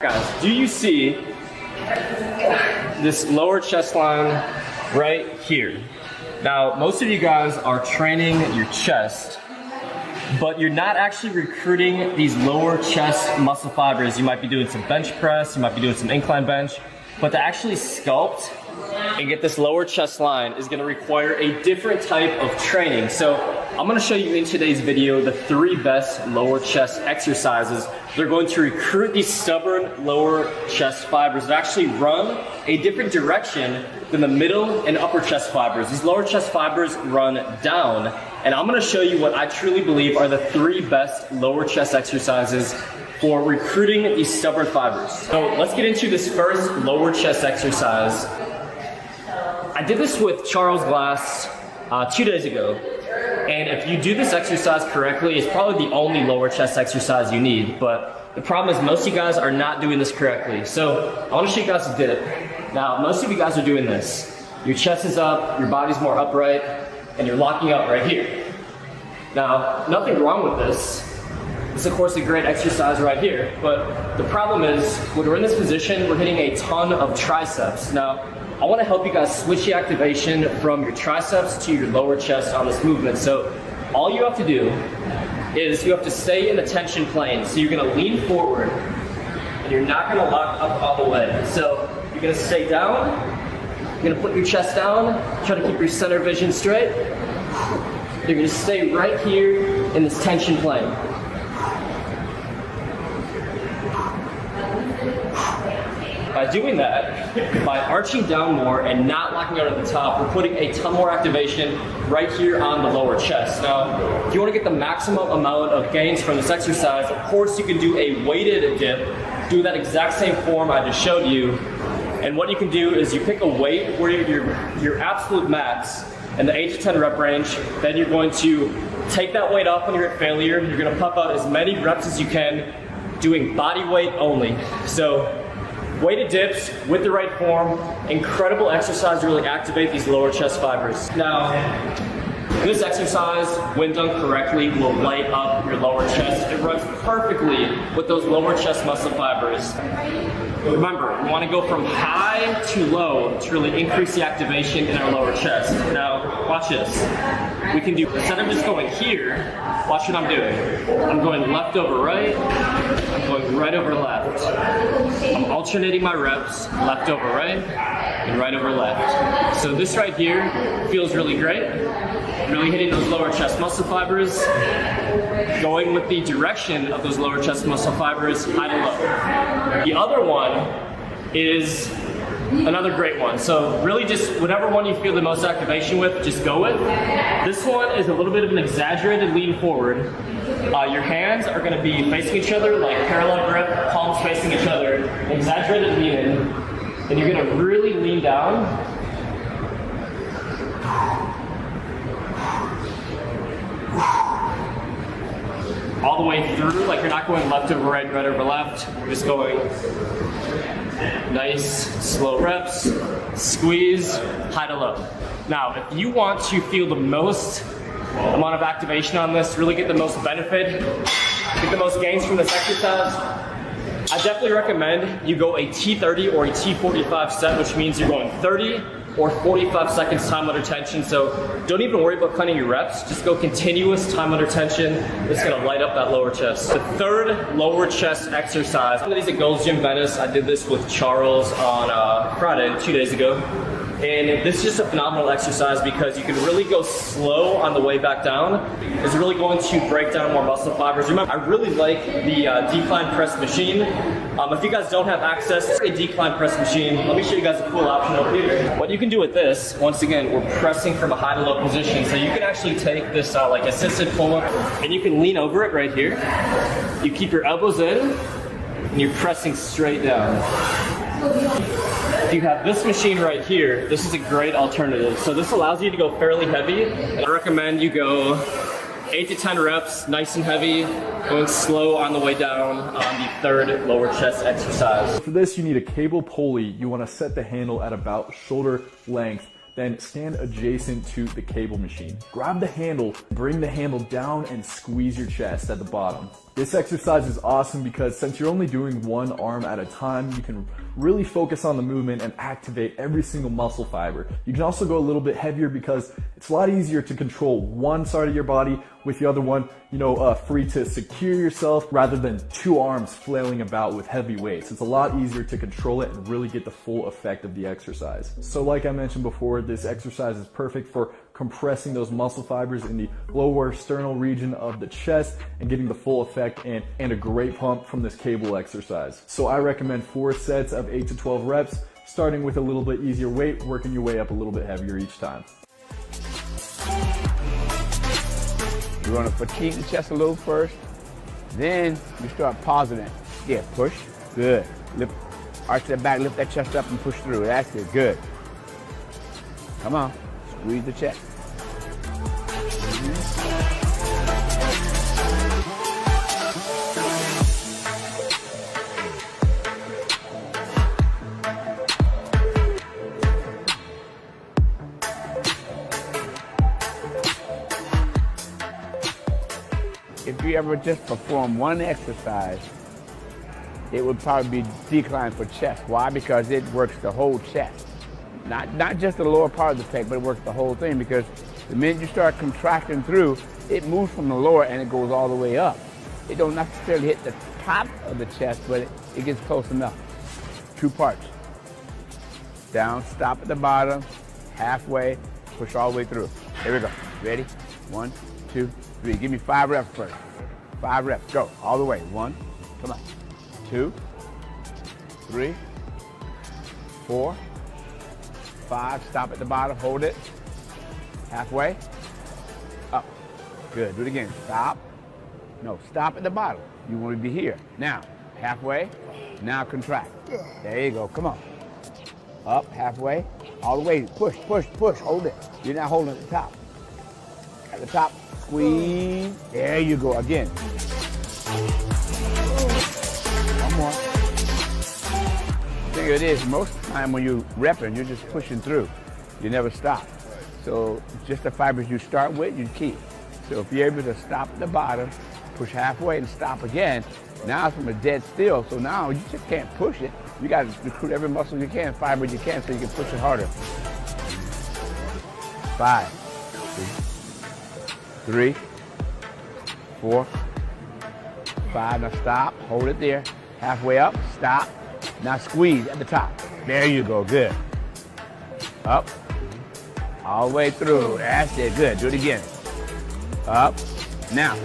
Guys, do you see this lower chest line right here? Now, most of you guys are training your chest, but you're not actually recruiting these lower chest muscle fibers. You might be doing some bench press, you might be doing some incline bench, but to actually sculpt and get this lower chest line is gonna require a different type of training. So I'm gonna show you in today's video the 3 best lower chest exercises. They're going to recruit these stubborn lower chest fibers that actually run a different direction than the middle and upper chest fibers. These lower chest fibers run down, and I'm gonna show you what I truly believe are the 3 best lower chest exercises for recruiting these stubborn fibers. So let's get into this first lower chest exercise. I did this with Charles Glass 2 days ago, and if you do this exercise correctly, it's probably the only lower chest exercise you need, but the problem is most of you guys are not doing this correctly. So I want to show you guys a dip. Now, most of you guys are doing this. Your chest is up, your body's more upright, and you're locking up right here. Now, nothing wrong with this. This is of course a great exercise right here, but the problem is when we're in this position, we're hitting a ton of triceps. Now, I want to help you guys switch the activation from your triceps to your lower chest on this movement. So all you have to do is you have to stay in the tension plane. So you're going to lean forward and you're not going to lock up all the way. So you're going to stay down, you're going to put your chest down, try to keep your center vision straight. You're going to stay right here in this tension plane. By doing that, by arching down more and not locking out at the top, we're putting a ton more activation right here on the lower chest. Now, if you want to get the maximum amount of gains from this exercise, of course you can do a weighted dip, do that exact same form I just showed you. And what you can do is you pick a weight where your absolute max in the 8 to 10 rep range, then you're going to take that weight off when you're at failure. You're going to pump out as many reps as you can, doing body weight only. So weighted dips with the right form, incredible exercise to really activate these lower chest fibers. Now, this exercise, when done correctly, will light up your lower chest. It runs perfectly with those lower chest muscle fibers. Remember, we want to go from high to low to really increase the activation in our lower chest. Now, watch this. We can do, instead of just going here, watch what I'm doing. I'm going left over right, I'm going right over left. I'm alternating my reps, left over right, and right over left. So this right here feels really great. Really hitting those lower chest muscle fibers, going with the direction of those lower chest muscle fibers, high to low. The other one is another great one. So really just whatever one you feel the most activation with, just go with. This one is a little bit of an exaggerated lean forward. Your hands are going to be facing each other, like parallel grip, palms facing each other, exaggerated lean in, and you're going to really lean down. All the way through, like you're not going left over right, right over left. You're just going nice, slow reps, squeeze, high to low. Now, if you want to feel the most amount of activation on this, really get the most benefit, get the most gains from this exercise, I definitely recommend you go a T30 or a T45 set, which means you're going 30 or 45 seconds time under tension. So don't even worry about cutting your reps, just go continuous time under tension. It's gonna light up that lower chest. The third lower chest exercise, one of these at Gold's Gym Venice. I did this with Charles on Friday, 2 days ago. And this is just a phenomenal exercise because you can really go slow on the way back down. It's really going to break down more muscle fibers. Remember, I really like the decline press machine. If you guys don't have access to a decline press machine, let me show you guys a cool option over here. What you can do with this, once again, we're pressing from a high to low position. So you can actually take this like assisted pull-up and you can lean over it right here. You keep your elbows in and you're pressing straight down. If you have this machine right here, this is a great alternative. So this allows you to go fairly heavy. I recommend you go 8 to 10 reps, nice and heavy, going slow on the way down on the third lower chest exercise. For this, you need a cable pulley. You want to set the handle at about shoulder length. Then stand adjacent to the cable machine. Grab the handle, bring the handle down and squeeze your chest at the bottom. This exercise is awesome because since you're only doing one arm at a time, you can really focus on the movement and activate every single muscle fiber. You can also go a little bit heavier because it's a lot easier to control one side of your body with the other one, free to secure yourself rather than two arms flailing about with heavy weights. It's a lot easier to control it and really get the full effect of the exercise. So like I mentioned before, this exercise is perfect for compressing those muscle fibers in the lower sternal region of the chest and getting the full effect and a great pump from this cable exercise. So I recommend 4 sets of 8 to 12 reps, starting with a little bit easier weight, working your way up a little bit heavier each time. You want to fatigue the chest a little first, then you start pausing it. Yeah, push, good. Lift, arch that back, lift that chest up and push through. That's it, good. Come on, squeeze the chest. If you ever just perform one exercise, it would probably be decline for chest. Why? Because it works the whole chest. Not just the lower part of the pec, but it works the whole thing, because the minute you start contracting through, it moves from the lower and it goes all the way up. It don't necessarily hit the top of the chest, but it gets close enough. 2 parts. Down, stop at the bottom, halfway, push all the way through. Here we go. Ready? 1, 2, 3. Give me 5 reps first. 5 reps. Go. All the way. 1. Come on. 2, 3, 4, 5. Stop at the bottom. Hold it. Halfway. Up. Good. Do it again. Stop. No, stop at the bottom. You want to be here. Now, halfway. Now contract. There you go. Come on. Up. Halfway. All the way. Push, push, push. Hold it. You're not holding at the top. At the top. Squeeze. There you go. Again. One more. The thing it is, most of the time when you're repping, you're just pushing through. You never stop. So just the fibers you start with, you keep. So if you're able to stop at the bottom, push halfway and stop again, now it's from a dead still. So now you just can't push it. You got to recruit every muscle you can, fiber you can, so you can push it harder. 5, 3, 4, 5. Now stop. Hold it there. Halfway up. Stop. Now squeeze at the top. There you go. Good. Up. All the way through. That's it. Good. Do it again. Up. Now.